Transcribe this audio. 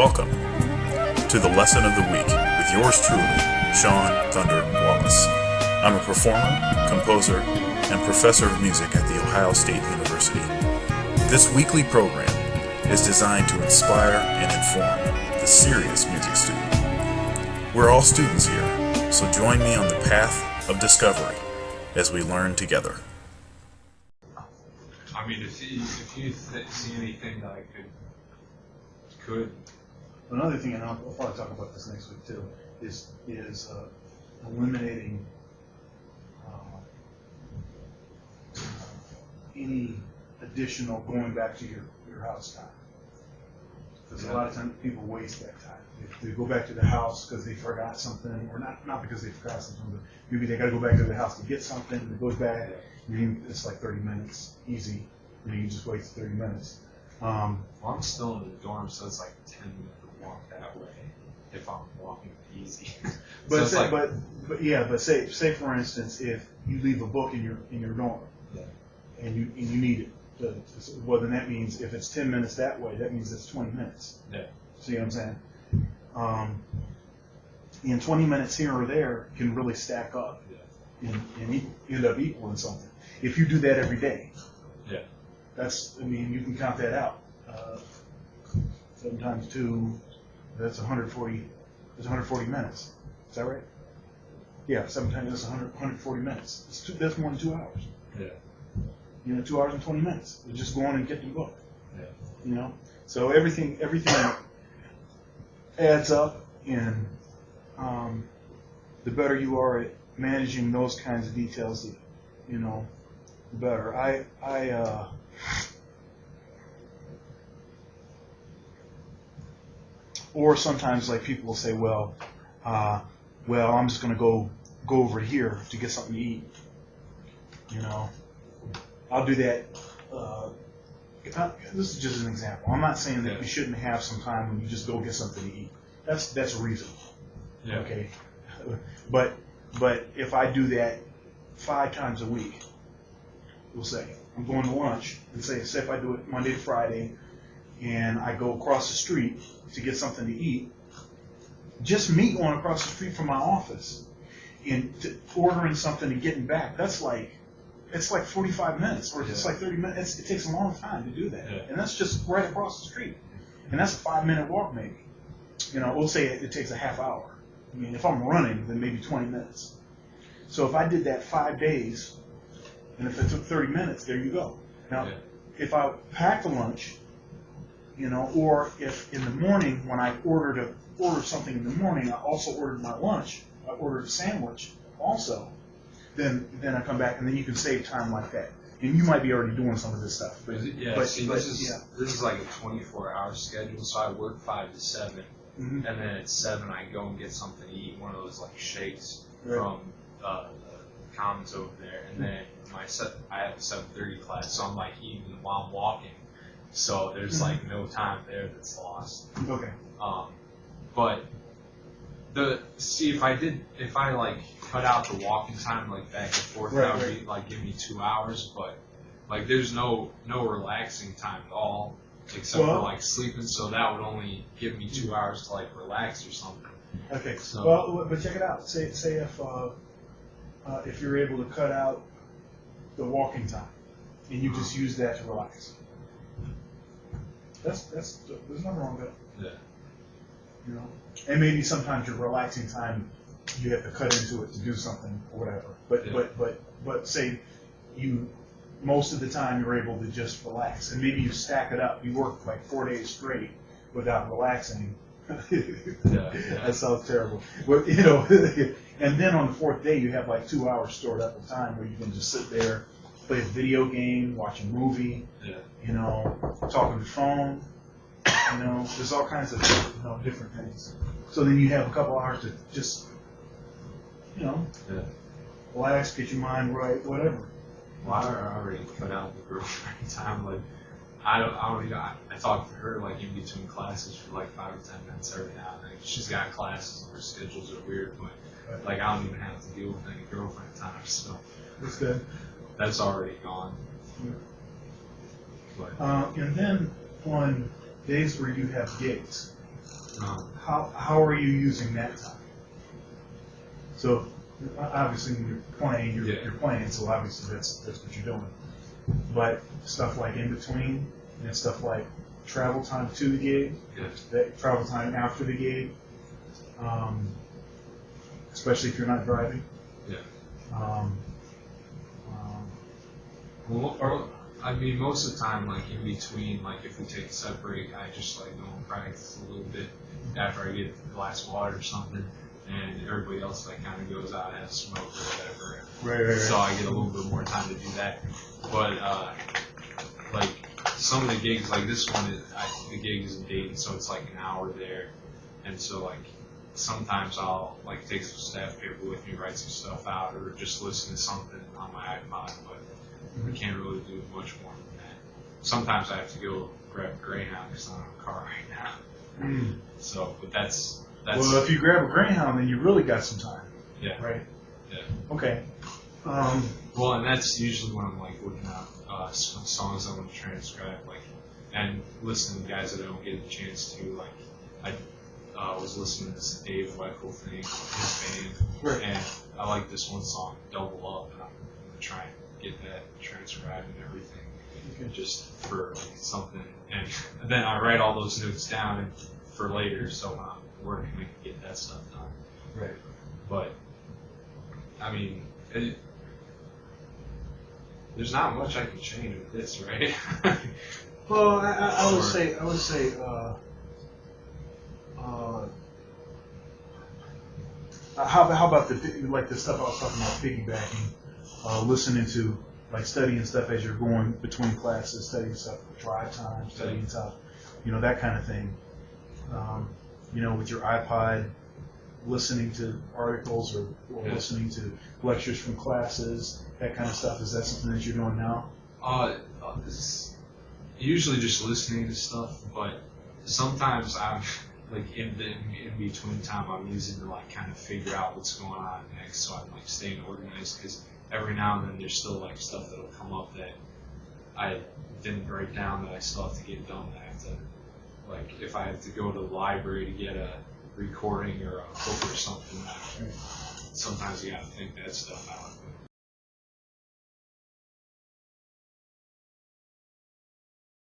Welcome to the Lesson of the Week with yours truly, Sean Thunder Wallace. I'm a performer, composer, and professor of music at The Ohio State University. This weekly program is designed to inspire and inform the serious music student. We're all students here, so join me on the path of discovery as we learn together. I mean, if you see anything that I could. Another thing, and I'll probably talk about this next week too, is eliminating any additional going back to your house time. Because a lot of times people waste that time. They go back to the house because they forgot something, or not because they forgot something, but maybe they got to go back to the house to get something. It goes back, it's like 30 minutes, easy. You just wait 30 minutes. Well, I'm still in the dorm, so it's like 10-minute walk that way. If I'm walking easy. But say for instance, if you leave a book in your dorm, and you need it, well then that means if it's 10 minutes that way, that means it's 20 minutes. Yeah. See what I'm saying? And 20 minutes here or there can really stack up and end up equaling something. If you do that every day. Yeah. You can count that out. 7 times 2, that's 140. That's 140 minutes. Is that right? Yeah, 7 times that's 140 minutes. That's more than 2 hours. Yeah. 2 hours and 20 minutes. Just go on and get the book. Yeah. So everything adds up, and the better you are at managing those kinds of details, the better. Or sometimes, like, people will say, well, I'm just going to go over here to get something to eat. I'll do that. This is just an example. I'm not saying that you shouldn't have some time when you just go get something to eat. That's reasonable. Yeah. Okay. But if I do that 5 times a week, we'll say I'm going to lunch, and say if I do it Monday to Friday, and I go across the street to get something to eat, just me going across the street from my office and ordering something and getting back, it's like 45 minutes, or it's like 30 minutes. It takes a long time to do that, and that's just right across the street, and that's a 5-minute walk maybe. We'll say it takes a half hour. If I'm running, then maybe 20 minutes. So if I did that 5 days, and if it took 30 minutes, there you go. Now, if I packed a lunch, or if in the morning when I ordered something in the morning, I also ordered my lunch, I ordered a sandwich also, then I come back, and then you can save time like that. And you might be already doing some of this stuff. This is like a 24-hour schedule, so I work 5 to 7, and then at 7 I go and get something to eat, one of those like shakes from the Commons over there, and then I have a 7:30 class, so I'm like eating while I'm walking. So there's like no time there that's lost. Okay. But if I like cut out the walking time like back and forth, that would be like give me 2 hours. But like there's no relaxing time at all except for like sleeping. So that would only give me 2 hours to like relax or something. Okay. So, but check it out. Say if you're able to cut out the walking time and you just use that to relax. There's nothing wrong with that. Yeah. And maybe sometimes your relaxing time you have to cut into it to do something or whatever. But say most of the time you're able to just relax, and maybe you stack it up. You work like 4 days straight without relaxing. That sounds terrible. But and then on the 4th day you have like 2 hours stored up of time where you can just sit there, play a video game, watch a movie. Talk on the phone, there's all kinds of different things. So then you have a couple hours to just, relax, get your mind right, whatever. Well, I already cut out the grocery time. Like, I talk to her like in between classes for like 5 or 10 minutes every now and then. She's got classes, her schedules are weird, but like I don't even have to deal with any girlfriend time, so that's good. That's already gone. Yeah. And then on days where you have gigs, How are you using that time? So obviously when you're playing, you're playing. So obviously that's what you're doing. But stuff like in between and stuff like travel time to the gig, that travel time after the gig, especially if you're not driving. Yeah. Well, I mean, most of the time, like in between, like if we take a set break, I just like go and practice a little bit after I get a glass of water or something, and everybody else like kind of goes out and has a smoke or whatever. Right. So I get a little bit more time to do that. But like some of the gigs, like this one, the gig is in Dayton, so it's like an hour there, and so like sometimes I'll like take some staff paper with me, write some stuff out, or just listen to something on my iPod. But we can't really do much more than that. Sometimes I have to go grab a Greyhound because I'm in a car right now. So, but that's. Well, if you grab a Greyhound, then you really got some time. Yeah. Right. Yeah. Okay. Well, and that's usually when I'm like looking up songs I want to transcribe, like, and listening to guys that I don't get a chance to. Like, I was listening to this Dave Weckl thing, his band, Right. and I like this one song, Double Up, and I'm gonna try and get that transcribed and everything, just for like, something. And then I write all those notes down for later, so when I'm working, I can get that stuff done. Right. But I mean, there's not much I can change with this, right? Well, I would say, how about the stuff I was talking about, piggybacking, listening to, like studying stuff as you're going between classes, studying stuff, drive time, studying stuff, that kind of thing. With your iPod, listening to articles or listening to lectures from classes, that kind of stuff. Is that something that you're doing now? Usually just listening to stuff, but sometimes I'm like in between time I'm using to like kind of figure out what's going on next, so I'm like staying organized, because every now and then there's still like stuff that'll come up that I didn't write down that I still have to get done. That I have to, like, if I have to go to the library to get a recording or a book or something, sometimes you gotta think that stuff out.